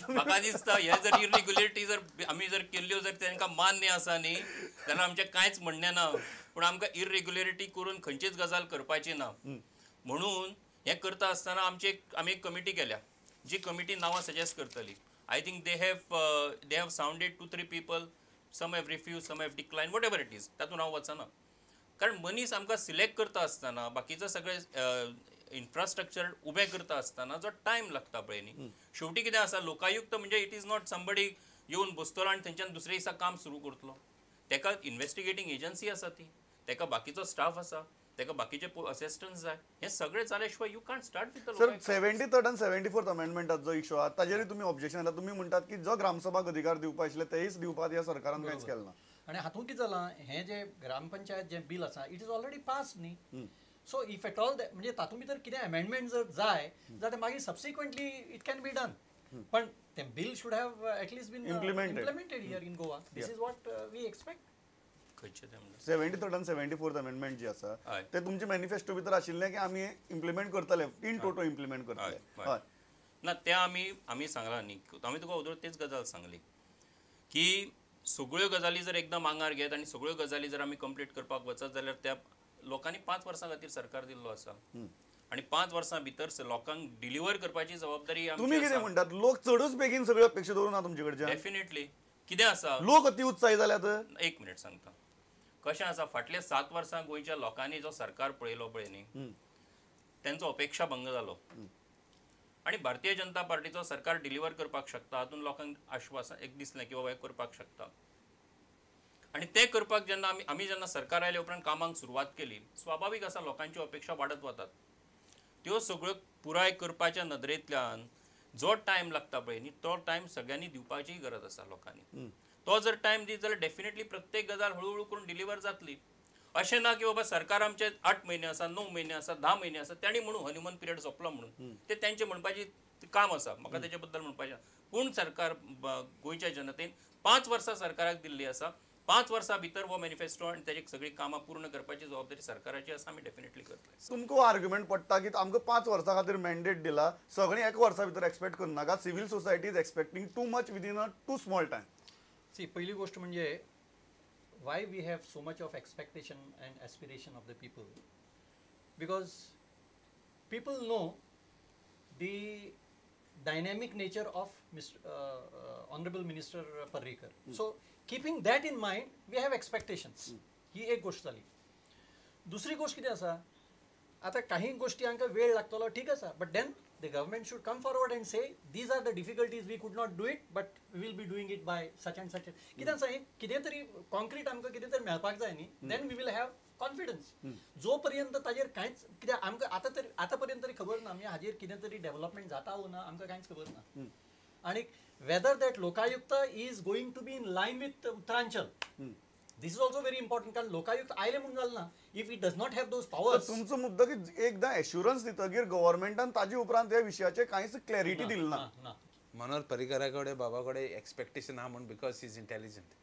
म्हाका दिसता हे जर इरेग्युलेरिटी जर आमी जर केल्ल्यो जर तांकां मान्य आसा न्ही जाल्यार आमचें कांयच म्हणणें ना. पूण आमकां इरेग्युलेरिटी करून खंयचीच गजाल करपाची ना. म्हणून हें करता आसतना आमी एक कमिटी केल्या, जी कमिटी नांवां सजेस्ट करतली. I think they have sounded 2-3 people, some have refuse, some have decline, whatever it is. तातूंत हांव वचना. कारण मनीस आमकां सिलेक्ट करता आसतना बाकीचो सगळें इन्फ्रास्ट्रक्चर उबें करता आसतना जो टायम लागता पळय न्ही, शेवटी कितें आसा, लोकायुक्त म्हणजे इट इज नॉट समबडी येवन बसतलो आनी थंयच्यान दुसऱ्या दिसा काम सुरू करतलो. ताका इन्व्हेस्टिगेटींग एजन्सी आसा ती, ताका बाकीचो स्टाफ आसा, ताका बाकीचे असिस्टंट्स जाय. हें सगळें जाल्या शिवाय you can't start with the sir 73rd आणि 74th अमेंडमेंटाचो जो इशू आहा ताजेर तुम्ही ऑब्जेक्शन घातला. तुम्ही म्हणटात की जो ग्रामसभाक अधिकार दिवपा आशिल्ले तेच दिवपाक ह्या सरकारान कांयच केलें ना. आणि हातूंत कितें जालां, हें जे ग्रामपंचायत जे बिल आसा it is already pass no. So if at all म्हणजे तातूंत भितर कितें अमेंडमेंट जर जाय जाल्यार मागीर subsequently it can be done. पण तें bill should have at least been implemented here in Goa. This is what we expect. 73rd आणि 74th अमेंडमेंट जी आसा ते तुमचे मॅनिफेस्टो भितर आशिल्लें की आमी इम्प्लिमेंट करतले, इन टोटल इम्प्लिमेंट करतले. हय ना, तें आमी सांगलां न्ही. आमी तुका उदर तेच गजाल सांगली की सगळ्यो गजाली जर एकदम आंगार घेत आनी सगळ्यो गजाली जर आमी कंप्लीट करपाक वचत जाल्यार त्या लोकांनी 5 वर्सां खातीर सरकार दिल्लो आसा आनी 5 वर्सां भितर लोकांक डिलिव्हर करपाची जबाबदारी तुमी कितें म्हणटात? लोक चडूच बेगीन सगळ्यो अपेक्षा दवरुना तुमचे कडच्यान? डेफिनेटली. कितें आसा, लोक अति उत्साही जाल्यात. एक मिनीट सांगता. कशें आसा, फाटल्या 7 वर्सां गोंयच्या लोकांनी जो सरकार पळयलो पळय न्ही, तांचो अपेक्षा भंग जालो. आनी भारतीय जनता पार्टीचो सरकार डिलिव्हर करपाक शकता हातूंत लोकांक आश्वासन एक दिसलें की बाबा हें करपाक शकता. आनी तें करपाक जेन्ना आमी जेन्ना सरकार आयले उपरांत कामाक सुरवात केली, स्वाभावीक आसा लोकांच्यो अपेक्षा वाडत वतात. त्यो सगळ्यो पुराय करपाच्या नदरेंतल्यान जो टायम लागता पळय न्ही, तो टायम सगळ्यांनी दिवपाची गरज आसा लोकांनी. तो जर टायम दीत जाल्यार डेफिनेटली प्रत्येक गजाल हळूहळू करून डिलिव्हर जातली. अशें ना की बाबा सरकार आमचे 8 म्हयने आसा, 9 म्हयने आसा, 10 म्हयने आसा, तांणी म्हणून हनीमून पिरियड सोंपलो म्हणून ते तेंचे म्हणपाची काम आसा. म्हाका तेचे बद्दल म्हणपाचें. पूण सरकार गोंयच्या जनतेन 5 वर्सां सरकाराक दिल्ली आसा. 5 वर्सां भितर हो मॅनिफेस्टो आनी तेजी सगळी कामां पूर्ण करपाची जबाबदारी सरकाराची आसा. आमी डेफिनेटली करतले. तुमकां आर्ग्युमेंट पडटा की आमकां 5 वर्सां खातीर मॅन्डेट दिला, सगळीं 1 वर्सा भितर एक्सपेक्ट करनाका. Civil society is expecting too much within a too small time. See, पहिली गोष्ट म्हणजे why we have so much of expectation and aspiration of the people, because people know the dynamic nature of Honorable Minister Parrikar. So keeping that in mind we have expectations. ही एक गोष्ट झाली. दुसरी गोष्ट किती आसा, आता काही गोष्टी हांकां वेळ लागतलो, ठीक आसा, but then the government should come forward and say these are the difficulties, we could not do it but we will be doing it by such and such. कितें आसा, कितें तरी कॉन्क्रीट आमकां कितें तरी मेळपाक जाय न्ही, then we will have confidence. जो पर्यंत ताजेर कांयच कित्याक आमकां आतां पर्यंत तरी खबर ना, म्हणजे हाजेर कितें तरी डेव्हलपमेंट जाता वो ना आमकां कांयच खबर ना. आणि whether that Lokayukta is going to be in line with Uttaranchal, this is also very important. कारण लोकायुक्त आयले म्हणून जालें ना, if it does not have those powers. तुमचो मुद्दो की एकदा एश्युरन्स दितकीर गव्हर्नमेंटान ताजे उपरांत ह्या विशयाचे कांयच क्लॅरिटी दिली ना. मनोहर पर्रीकरा कडेन बाबा कडेन एक्सपेक्टेशन आहा म्हणून because he is intelligent.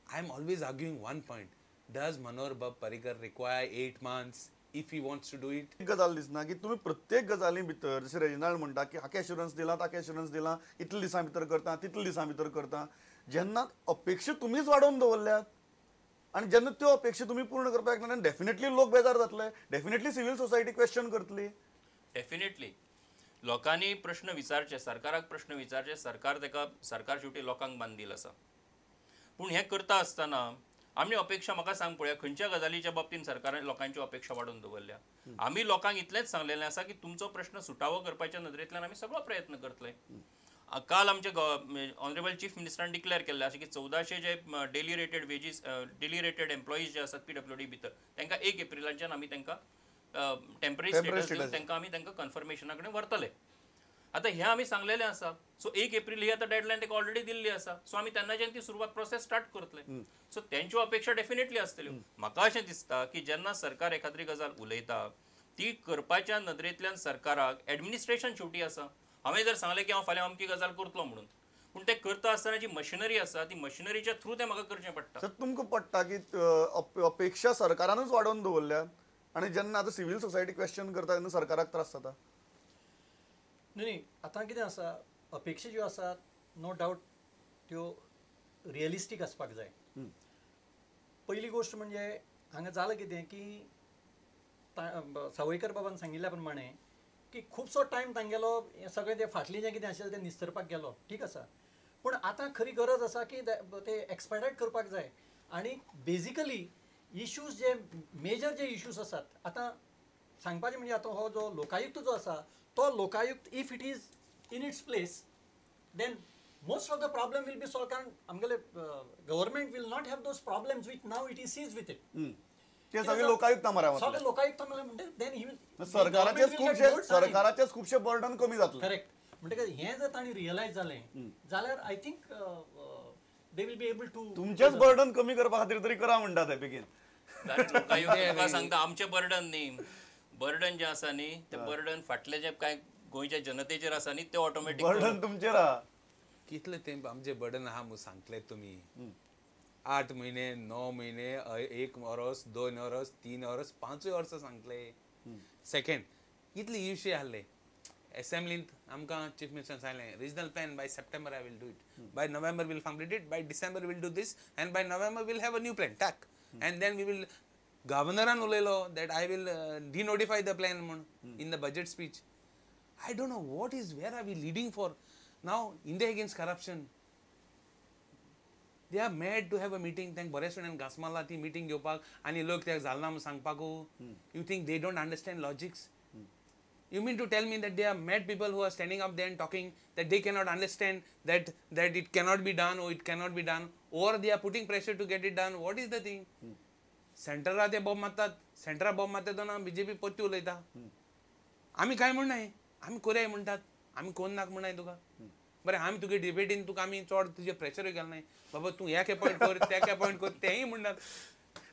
I am always arguing one point. Does Manohar Parrikar require 8 months if he wants to do it? एक गजाल दिसना की तुम्ही प्रत्येक गजाली भितर जशें रेजिनाल्ड म्हणटा की हाका एश्युरन्स दिला, ताका एश्युरन्स दिला, इतले दिसां भितर करता, तितले दिसां भितर करता. जेन्ना अपेक्षा तुमीच वाडोवन दवरल्यात आणि जेन्ना त्यो अपेक्षा तुम्ही पूर्ण करपाक ना, डेफिनेटली लोक बेजार जातले, डेफिनेटली सिव्हिल सोसायटी क्वेश्चन करतली. डेफिनेटली लोकांनी प्रश्न विचारचे, सरकाराक प्रश्न विचारचे. सरकार शेवटी लोकांक बांदील आसा. पूण हें करता आसतना आमी अपेक्षा, म्हाका सांग पळया, खंयच्या गजालीच्या बाबतींत सरकारान लोकांच्यो अपेक्षा वाडोवन दवरल्या. आमी लोकांक इतलेंच सांगलेलें आसा की तुमचो प्रश्न सुटावो करपाच्या नदरेंतल्यान आमी सगळो प्रयत्न करतले. काल आमचे ऑनरेबल चीफ मिनिस्टरान डिक्लेअर केल्लें आसा की 1400 जे daily rated wages, daily rated employees जे आसात PWD भितर, तांकां 1 एप्रिलाच्यान आमी तांकां टेम्पररी स्टेटस दिवन तांकां आमी तांकां कन्फर्मेशना कडेन व्हरतले. आतां हें आमी सांगलेलें आसा. सो 1 एप्रील ही आतां डेडलायन ताका ऑलरेडी दिल्ली आसा. सो आमी तेन्नाच्यान ती सुरवात प्रोसेस स्टार्ट करतले. सो तेंच्यो अपेक्षा डेफिनेटली आसतल्यो. म्हाका अशें दिसता की जेन्ना सरकार एखादी गजाल उलयता ती करपाच्या नदरेंतल्यान सरकाराक एडमिनिस्ट्रेशन शेवटी आसा. हांवें जर सांगलें की हांव फाल्यां अमकी गजाल करतलो म्हणून, पूण तें करता आसतना जी मशिनरी आसा ती मशिनरीच्या थ्रू तें म्हाका करचें पडटा. सर तुमकां पडटा की अपेक्षा सरकारानूच वाडोवन दवरल्यात आनी जेन्ना आतां सिव्हिल सोसायटी क्वेश्चन करता तेन्ना सरकाराक त्रास जाता. न्ही, आतां कितें आसा, अपेक्षा ज्यो आसात नो डावट त्यो रियलिस्टीक आसपाक जाय. पहिली गोष्ट म्हणजे हांगा जालें कितें की सावयकर बाबान सांगिल्ल्या प्रमाणे की खुबसो टायम तांगेलो सगळें तें फाटलें जें कितें आशिल्लें तें निस्तरपाक गेलो, ठीक आसा. पूण आतां खरी गरज आसा की ते एक्सपेडायट करपाक जाय. आनी बेजिकली इश्यूज जे मेजर जे इश्यूज आसात, आतां सांगपाचें म्हणजे आतां हो जो लोकायुक्त जो आसा तो Lokayukta if it is in its place then most of the problem will be solved. कारण आमगेले government will not have those problems with now it is seize with it. ते सगळे लोकायुक्त सगळे लोकायुक्त म्हणजे देन ही विल सरकाराचेच खूपशे बर्डन कमी जातले. करेक्ट. म्हणजे हें जर तांणी रियलायज जालें जाल्यार I think they will be able to तुमचेच बर्डन कमी करपा खातीर तरी करा म्हणटा ते बेगीन. लोकायुक्त सांगता आमचें बर्डन न्ही, बर्डन जें आसा न्ही तें बर्डन फाटले जे कांय गोंयच्या जनतेचेर आसा न्ही ते ऑटोमॅटीक बर्डन तुमचेर आहा. कितले तेंप आमचे बर्डन आहा म्हूण सांगतले तुमी. 8 महिने 9 महिने 1 वर्स 2 वर्स 3 वर्स 5 वर्सां सांगतले. सेकंड इतले इश्यू आहले असेंब्लींत आमकां चीफ मिनिस्टर सांगलें regional plan by September I will do it, by November will complete it, by December will do this and by November will have a new plan टाक एंड देन वी विल. गव्हर्नरान उलयलो that I will denotify the plan म्हूण in the budget speech. I don't know what is where are we leading for. Now, India against corruption, they are mad to have a meeting. Thank बरेच student घास मारला ती meeting घेवपाक आनी लोक त्या झालना म्हणून सांगपाक. You think they don't understand logics? You mean to tell me that they are mad people who are standing up there and talking that they cannot understand that it cannot be done or it cannot be done, or they are putting pressure to get it done? What is the thing? सेंटरा ते bomb मारतात, सेंटरा bomb मारता तेन्ना BJP पोत्ती उलयता. आमी काय म्हणनाय, आमी कोरयाय म्हणटात, आमी कोण नाक म्हणनाय तुका. बरें आमी तुगे डिबेटीन तुका आमी चड तुजे प्रेशरूय घालना नाय बाबा तूं ह्याक अपॉयंट कर त्याक अपॉयंट कर तेंय म्हणटात.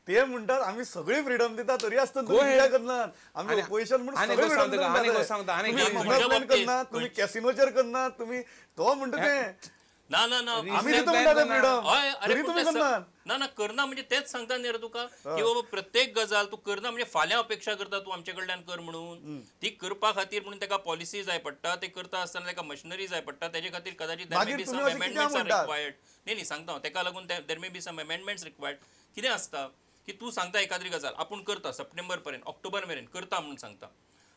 ते म्हणतात आम्ही सगळी फ्रीडम दिता तरी आसतना तुम्ही कित्याक करनात. आम्ही ऑपोजिशन म्हणून सगळे फ्रीडम करनात. तुम्ही कॅसिनोचेर करनात. तुम्ही तो म्हणटा ते ना ना ना आम्ही दिता म्हणटा ते फ्रीडम तरी तुम्ही करनात. ना ना करना म्हणजे तेच सांगता न्ही रे तुका की बाबा प्रत्येक गजाल तूं करना म्हणजे फाल्यां अपेक्षा करता तूं आमचे कडल्यान कर म्हणून. ती करपा खातीर म्हणून ताका पॉलिसी जाय पडटा. ते करता आसतना ताका मशिनरी जाय पडटा. तेजे खातीर कदाचित अमेंडमेंट्स आर रिक्वायर्ड. न्ही सांगता हांव तेका लागून देर may be some amendments required. कितें आसता की तूं सांगता एखादी गजाल आपूण करता सप्टेंबर पर्यंत ऑक्टोबर मेरेन करता म्हणून सांगता.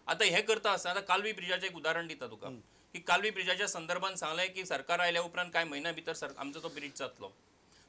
आतां हें करता आसतना आतां कालवी ब्रिजाचें एक उदाहरण दिता तुका की कालवी ब्रिजाच्या संदर्भान सांगलें की सरकार आयल्या उपरांत कांय म्हयन्या भितर आमचो तो ब्रिज जातलो.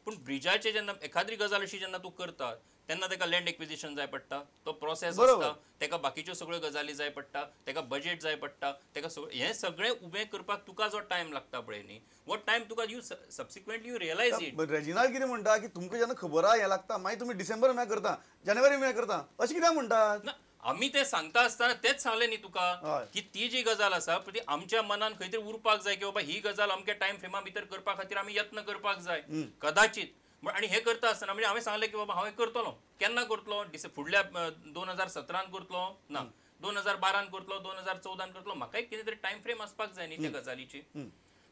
पूण ब्रिजाचे जेन्ना एखादी गजाल अशी जेन्ना तूं करता तेन्ना ताका लँड एक्विजिशन जाय पडटा. तो प्रोसेस आसता. ताका बाकीच्यो सगळ्यो गजाली जाय पडटा. ताका बजेट जाय पडटा. ताका हें सगळें उबें करपाक तुका जो टायम लागता पळय न्ही वो time Tuka you subsequently you realise it. Reginald कितें म्हणटा की तुमकां जेन्ना खबर आहा हें लागता मागीर तुमी डिसेंबर मे करता जानेवारी मे करता अशें कित्याक म्हणटात. आमी ते सांगता आसतना तेच सांगलें न्ही तुका की ती जी गजाल आसा ती आमच्या मनान खंय तरी उरपाक जाय की बाबा ही गजाल अमक्या टायम फ्रेमा भितर करपा खातीर आमी यत्न करपाक जाय कदाचित. आनी हें करता आसतना म्हणजे हांवें सांगलें की बाबा हांव हें करतलो. केन्ना करतलो फुडल्या 2017 करतलो ना 2012 करतलो 2014 करतलो. म्हाका एक कितें तरी टायम फ्रेम आसपाक जाय न्ही त्या गजालीची.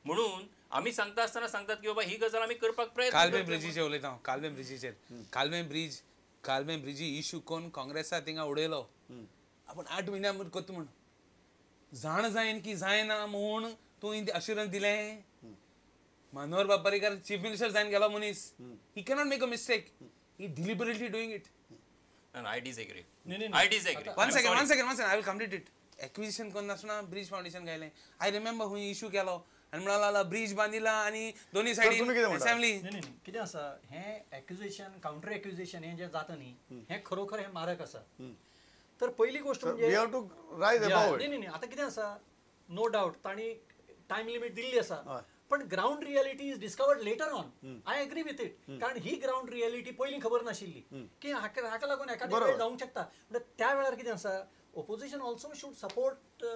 म्हणून आमी सांगता आसतना सांगतात की बाबा ही गजाल आमी करपाक प्रयत्न. कालवे ब्रिजीचेर उलयता हांव. कालवे ब्रिजीचेर कालवे ब्रिजी इश्यू कोण काँग्रेसा थिंगा उडयलो. आपण 8 महिन्या मुखार करता म्हूण जाण जायन की जायना म्हूण तूं अश्युरन्स दिलें. मनोहर बाब पर्रीकर चीफ मिनिस्टर जायन गेलो मनीस. ही cannot make a mistake. He deliberately doing it. I disagree. I disagree. One second. I will complete it. Acquisition कोण नासना ब्रिज फाउंडेशन घायलें. आय रिमेंबर हुंय इश्यू केलो आनी म्हणाला ब्रिज बांदिला आनी दोनी सायडीन असेंब्ली. कितें आसा हें एक्विजिशन काउंटर एक्विजिशन हें जें जाता न्ही हें खरोखर हें मारक आसा. तर पहिली गोष्ट म्हणजे आतां कितें आसा नो डावट तांणी टायम लिमीट दिल्ली आसा. पण ground reality is discovered later on. I agree with it. कारण ही ग्राउंड रियालिटी पयलीं खबर नाशिल्ली की हाका लागून एखादी वेळ जावंक शकता. त्या वेळार कितें आसा opposition also should support the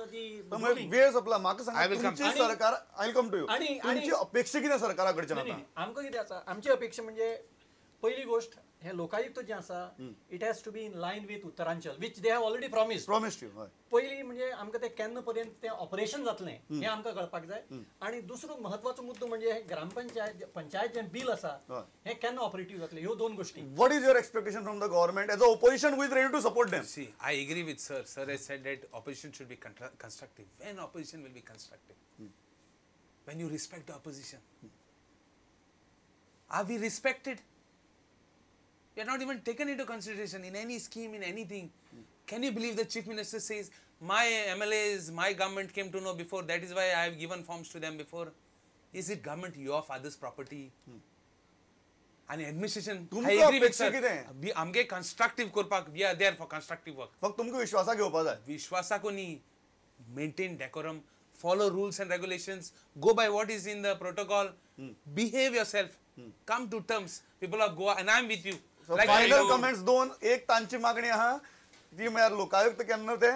वेळ संपला. म्हाका सांगा तुमची सरकार I will come to you. तुमची अपेक्षा कितें सरकारा कडच्यान आतां. आमकां कितें आसा आमची अपेक्षा म्हणजे पहिली गोष्ट हें लोकायुक्त जें आसा it has to be in line with Uttaranchal which they have already promised you. पयलीं म्हणजे आमकां तें केन्ना पर्यंत तें ऑपरेशन जातलें हें आमकां कळपाक जाय. आनी दुसरो महत्वाचो मुद्दो म्हणजे हें ग्रामपंचायत जें बील आसा हें केन्ना ऑपरेटीव जातलें ह्यो दोन गोश्टी. What is your expectation from the government as a opposition who is ready to support them. See, I agree with sir. Sir has said that opposition should be constructive. When opposition will be constructive? when you respect the opposition. Are we respected? We are not even taken into consideration in any scheme, in anything. Can you believe the chief minister says, my MLAs, my government came to know before, that is why I have given forms to them before. Is it government your father's property? And administration, तुमकां I agree with अपेक्षा sir. कितें? We आमगे constructive करपाक, we are there for constructive work. फक्त तुमकां विश्वासाक घेवपा जाय. विश्वासाको न्ही, maintain decorum, follow rules and regulations, go by what is in the protocol, behave yourself, come to terms. People of Goa, and I am with you. Like I final do. Comments दोन. एक तांची मागणी आहा ती म्हळ्यार लोकायुक्त केन्ना ते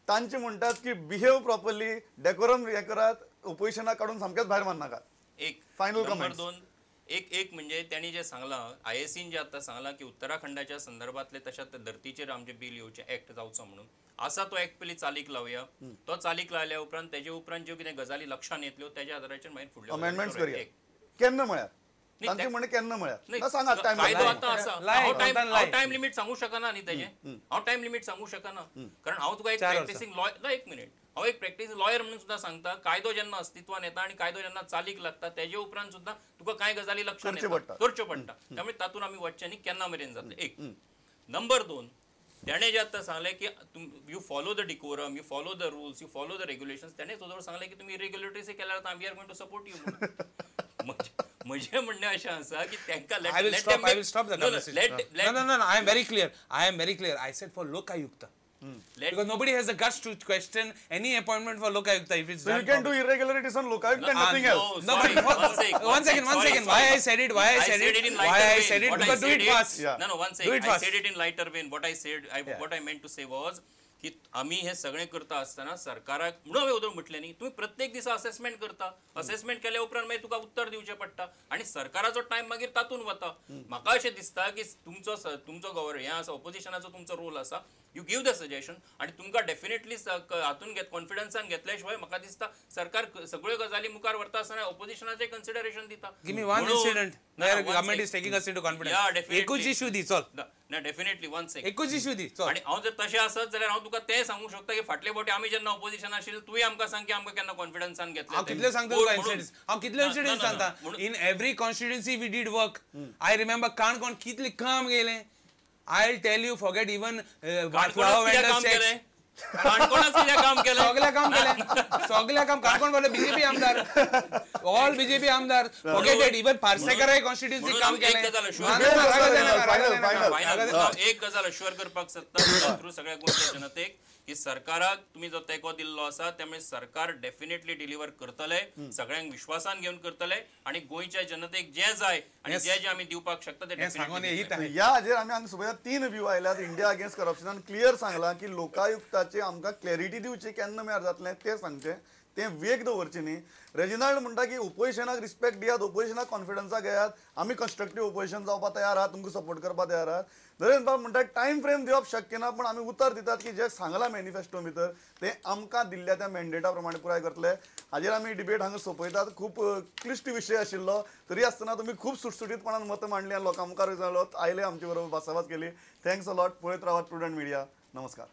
तांचे म्हणटात की बिहेव प्रॉपरली, डेकोरम हे करात, ओपोजिशनाक काडून सामकेच भायर मारनाकात. एक Final नंबर comments. दोन एक म्हणजे त्यांनी जे सांगलां IACन जे आता सांगलां की उत्तराखंडाच्या संदर्भातले तशा धर्तीचेर आमचे बिल येवचे ऍक्ट जावचो म्हणून आसा तो ऍक्ट पयलीं चालीक लावया. तो चालीक लायल्या उपरांत तेजे उपरांत ज्यो कितें गजाली लक्षांत येतल्यो तेज्या आदाराचेर मागीर फुडल्यो अमेंडमेंट्स गजाली करया. एक. केन्ना म्हळ्यार नाही, तांचे त्या- म्हणणे केन्ना म्हळ्यार नाही, ना सांगात टायम कायदो आता आसा lie, हांव lie. टायम लिमिट सांगू शकना न्ही तेजे हांव टायम लिमिट सांगू शकना कारण हांव तुका एक 4 प्रॅक्टिसिंग लॉयर एक मिनिट हांव एक प्रॅक्टिस लॉयर म्हणून सुद्धा सांगता कायदो जेन्ना अस्तित्वान येता आणि कायदो जेन्ना चालीक लागता तेजे उपरांत सुद्धा तुका कांय गजाली लक्षांत करच्यो येता पडटा. करच्यो पडटा त्यामुळे तातूंत आमी वचचें न्ही केन्ना मेरेन जातलें एक नंबर दोन त्याने जे आता सांगले की you follow the decorum you follow the rules you follow the regulations त्याने सुद्धा सांगले की तुम्ही इरेग्युलेटरीज केल्यार we are going to support you म्हणजे म्हणणे अशें आसा की तांकां I will stop the conversation. No, I am very clear. I said for Lokayukta. Because nobody has the guts to question any appointment for Lokayukta if it's So you done can do properly. irregularities on Lokayukta and nothing else. No, but one second. Why I said it? Why I said it? Because do it fast. Yeah. No, one Do second. it I fast. said it in lighter vein. What I meant to say was की आम्ही हे सगळे करता असताना सरकाराक म्हणून हांवें उदक म्हटलें न्ही तुम्ही प्रत्येक दिसा असेसमेंट करता असेसमेंट केल्या उपरांत मागीर तुका उत्तर दिवचें पडटा आणि सरकाराचो टायम मागीर तातूंत वता म्हाका अशें दिसता की तुमचो गव्हर्नर हें आसा ओपोजिशनाचो तुमचो रोल आसा यू गिव द सजेशन आणि तुमकां डेफिनेटली हातून कॉन्फिडन्सान घेतल्या शिवाय म्हाका दिसता सरकार सगळ्यो गजाली मुखार व्हरता आसतना ओपोजिशनाचें कन्सिडरेशन दिता Give me one incident where government is taking us into Yeah, confidence. definitely. एकूच issue दी चल. ना डेफिनेटली वन सेकंड एकूच issue दी चल. आणि हांव जर तशें आसत जाल्यार हांव तुका तें सांगू शकता की फाटले फावटी आमी जेन्ना ऑपोजिशन आशिल्ले तुवें आमकां सांग की आमकां केन्ना कॉन्फिडन्सान घेतलें हांव तें. कितले सांगता कोण तुका म्हणून- incidents. हांव कितले ना, incidents ना, ना, सांगता. म्हणून- In every constituency we did work. I remember Canacona कितले काम गेले. I'll tell you, forget even काणकोणात flower कितें vendor काम checks. केलें? काणकोणात कितें काम केलें? सगळ्या काम काणकोण वाले बीजेपी आमदार ऑल बीजेपी आमदार forget it even Parsekar constituency म्हणून काम एक केले गजाल assure Final, final. फायनल हांव एक गजाल अश्युअर करपाक सोदता थ्रू सगळ्या गोंयच्या जनतेक की सरकाराक तुम्ही जो तेंको दिल्लो आसा त्यामुळे सरकार डेफिनेटली डिलिव्हर करतले सगळ्यांक विश्वासान घेवन करतले आणि गोंयच्या जनतेक जे जाय आणि जे जे आमी दिवपाक शकता ते हे सांगून definitely ही दितले. या हाजेर आमी हांगा सुबेदार 3 व्यू आयल्यात इंडिया अगेन्स्ट करप्शनान क्लियर सांगला की लोकायुक्ताचे आमकां क्लॅरिटी दिवची केन्ना मेळार जातलें तें सांगचें तें वेग दवरचें न्ही रेजिनाल्ड म्हणटा की ओपोजिशनाक रिस्पेक्ट दियात ओपोजिशनाक कॉन्फिडन्साक घेयात आमी कन्स्ट्रक्टीव ओपोजिशन जावपाक तयार आहात तुमकां सपोर्ट करपाक तयार आहात नरेंद्र बाब म्हणटा टायम फ्रेम दिवप शक्य ना पण आमी उतर दितात की जें सांगलां मॅनिफेस्टो भितर तें आमकां दिल्ल्या त्या मॅन्डेटा प्रमाणे पुराय करतले हाजेर आमी डिबेट हांगा सोंपयतात खूब क्लिश्ट विशय आशिल्लो तरी आसतना तुमी खूब सुटसुटीतपणान मतां मांडली आनी लोकां मुखार आयले आमचे बरोबर भासाभास केली थँक्स अ लॉट पळयत रावात प्रुडंट मिडिया नमस्कार